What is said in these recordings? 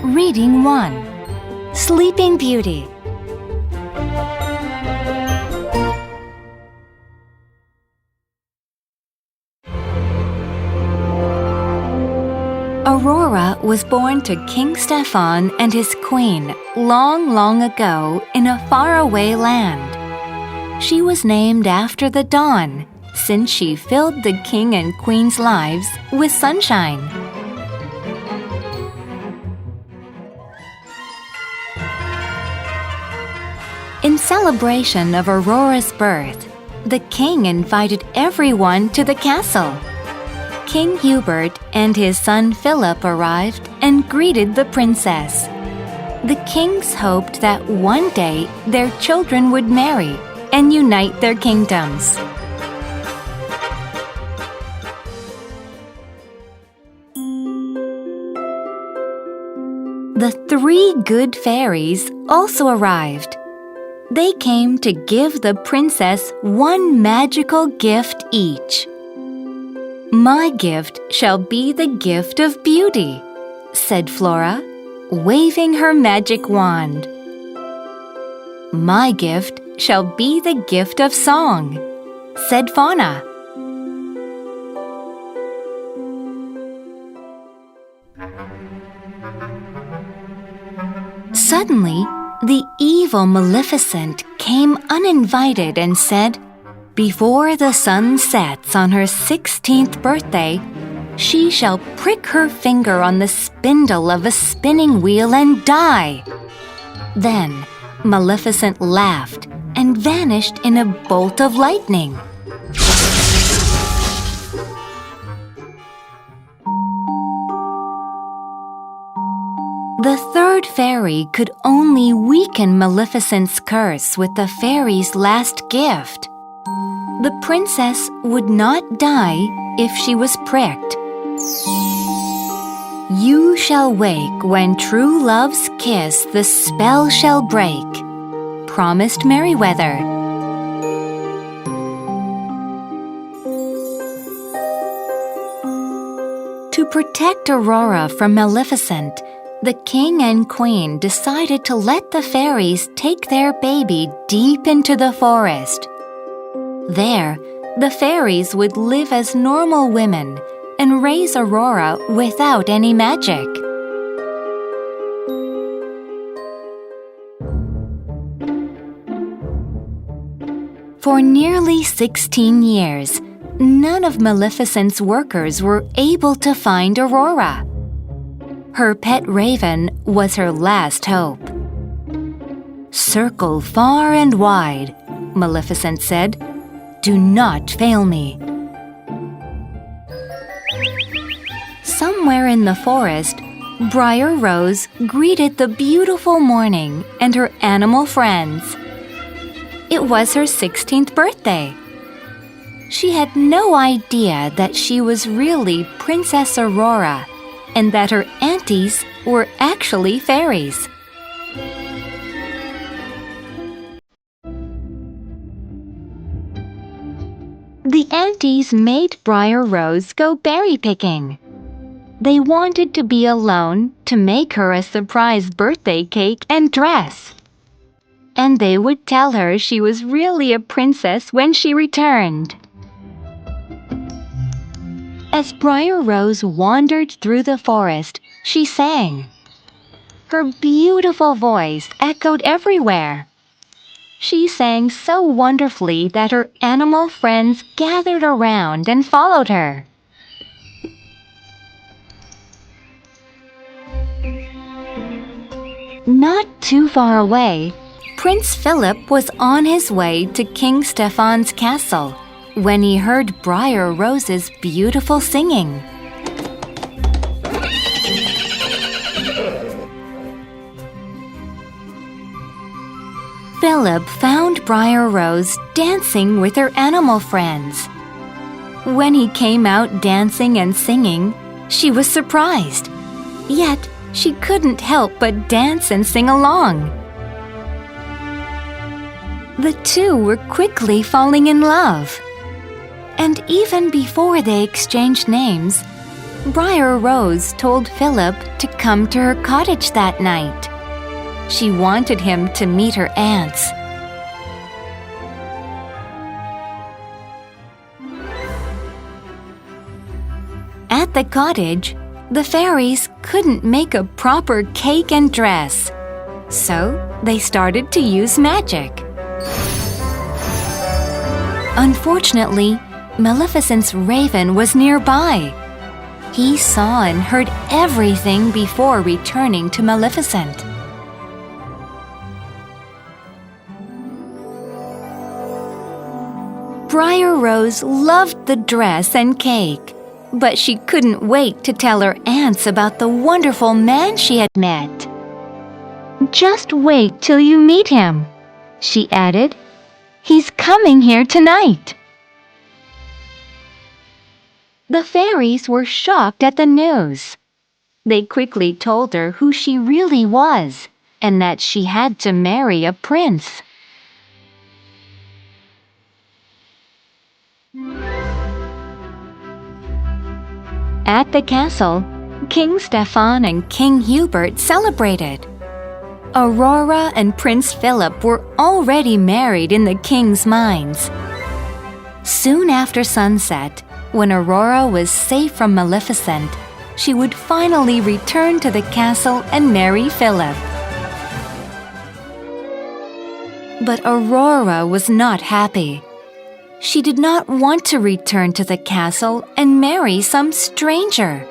Reading 1. Sleeping Beauty. Aurora was born to King Stefan and his queen long, long ago in a faraway land. She was named after the dawn, since she filled the king and queen's lives with sunshine. In celebration of Aurora's birth, the king invited everyone to the castle. King Hubert and his son Phillip arrived and greeted the princess. The kings hoped that one day their children would marry and unite their kingdoms. The 3 good fairies also arrived. They came to give the princess one magical gift each. "My gift shall be the gift of beauty," said Flora, waving her magic wand. "My gift shall be the gift of song," said Fauna. Suddenly, the evil Maleficent came uninvited and said, "Before the sun sets on her 16th birthday, she shall prick her finger on the spindle of a spinning wheel and die." Then Maleficent laughed and vanished in a bolt of lightning. The 3rd fairy could only weaken Maleficent's curse with the fairy's last gift. The princess would not die if she was pricked. "You shall wake when true love's kiss the spell shall break," promised Merryweather. To protect Aurora from Maleficent, the king and queen decided to let the fairies take their baby deep into the forest. There, the fairies would live as normal women and raise Aurora without any magic. For nearly 16 years, none of Maleficent's workers were able to find Aurora. Her pet raven was her last hope. "Circle far and wide," Maleficent said. "Do not fail me." Somewhere in the forest, Briar Rose greeted the beautiful morning and her animal friends. It was her 16th birthday. She had no idea that she was really Princess Aurora and that her aunties were actually fairies. The aunties made Briar Rose go berry picking. They wanted to be alone to make her a surprise birthday cake and dress. And they would tell her she was really a princess when she returned. As Briar Rose wandered through the forest, she sang. Her beautiful voice echoed everywhere. She sang so wonderfully that her animal friends gathered around and followed her. Not too far away, Prince Phillip was on his way to King Stefan's castle when he heard Briar Rose's beautiful singing. Phillip found Briar Rose dancing with her animal friends. When he came out dancing and singing, she was surprised. Yet, she couldn't help but dance and sing along. The two were quickly falling in love. And even before they exchanged names, Briar Rose told Philip to come to her cottage that night. She wanted him to meet her aunts. At the cottage, the fairies couldn't make a proper cake and dress, so they started to use magic. Unfortunately, Maleficent's raven was nearby. He saw and heard everything before returning to Maleficent. Briar Rose loved the dress and cake, but she couldn't wait to tell her aunts about the wonderful man she had met. "Just wait till you meet him," she added. "He's coming here tonight." The fairies were shocked at the news. They quickly told her who she really was and that she had to marry a prince. At the castle, King Stefan and King Hubert celebrated. Aurora and Prince Phillip were already married in the king's minds. Soon after sunset, when Aurora was safe from Maleficent, she would finally return to the castle and marry Phillip. But Aurora was not happy. She did not want to return to the castle and marry some stranger.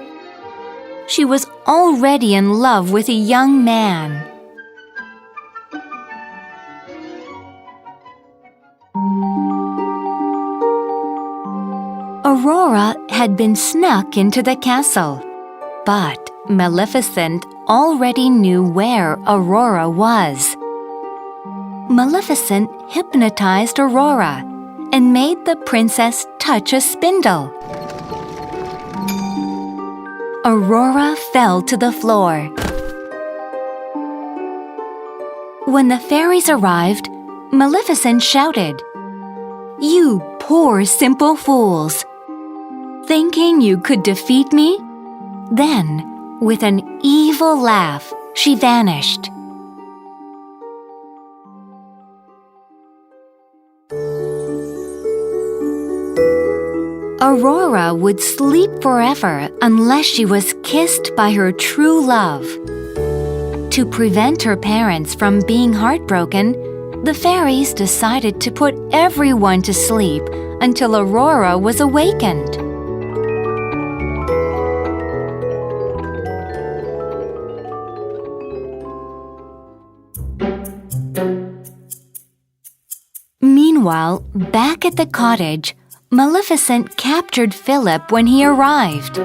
She was already in love with a young man. Aurora had been snuck into the castle, but Maleficent already knew where Aurora was. Maleficent hypnotized Aurora and made the princess touch a spindle. Aurora fell to the floor. When the fairies arrived, Maleficent shouted, "You poor simple fools! Thinking you could defeat me?" Then, with an evil laugh, she vanished. Aurora would sleep forever unless she was kissed by her true love. To prevent her parents from being heartbroken, the fairies decided to put everyone to sleep until Aurora was awakened. Meanwhile, back at the cottage, Maleficent captured Phillip when he arrived.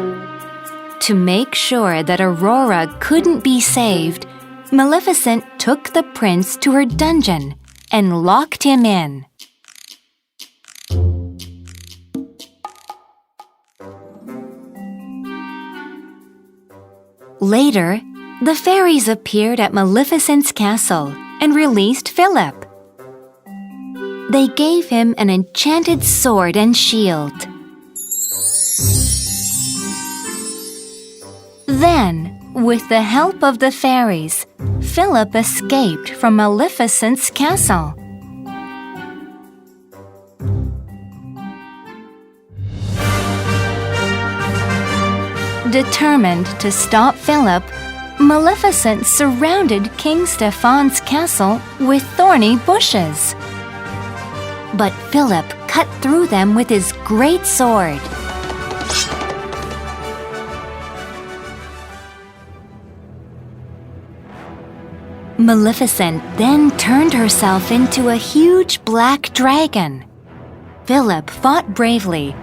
To make sure that Aurora couldn't be saved, Maleficent took the prince to her dungeon and locked him in. Later, the fairies appeared at Maleficent's castle and released Phillip. They gave him an enchanted sword and shield. Then, with the help of the fairies, Phillip escaped from Maleficent's castle. Determined to stop Phillip, Maleficent surrounded King Stefan's castle with thorny bushes. But Phillip cut through them with his great sword. Maleficent then turned herself into a huge black dragon. Phillip fought bravely,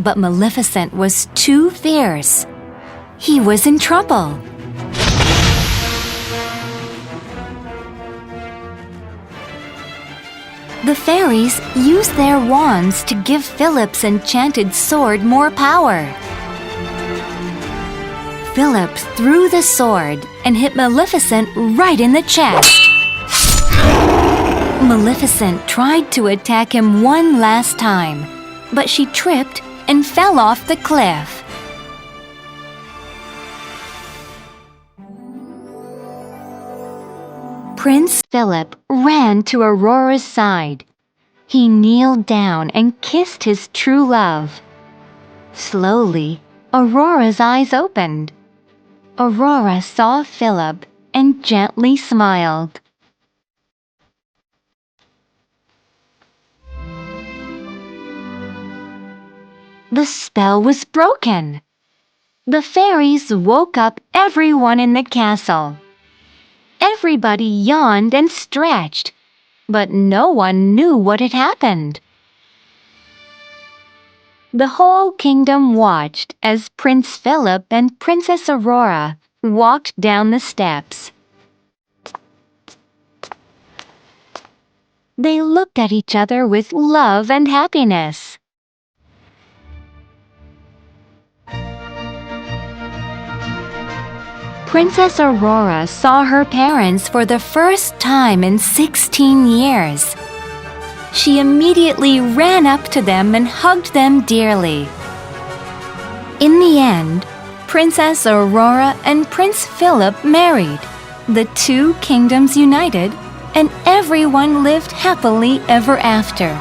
but Maleficent was too fierce. He was in trouble. The fairies used their wands to give Philip's enchanted sword more power. Philip threw the sword and hit Maleficent right in the chest. Maleficent tried to attack him one last time, but she tripped and fell off the cliff. Prince Phillip ran to Aurora's side. He kneeled down and kissed his true love. Slowly, Aurora's eyes opened. Aurora saw Phillip and gently smiled. The spell was broken. The fairies woke up everyone in the castle. Everybody yawned and stretched, but no one knew what had happened. The whole kingdom watched as Prince Phillip and Princess Aurora walked down the steps. They looked at each other with love and happiness. Princess Aurora saw her parents for the first time in 16 years. She immediately ran up to them and hugged them dearly. In the end, Princess Aurora and Prince Phillip married. The two kingdoms united, and everyone lived happily ever after.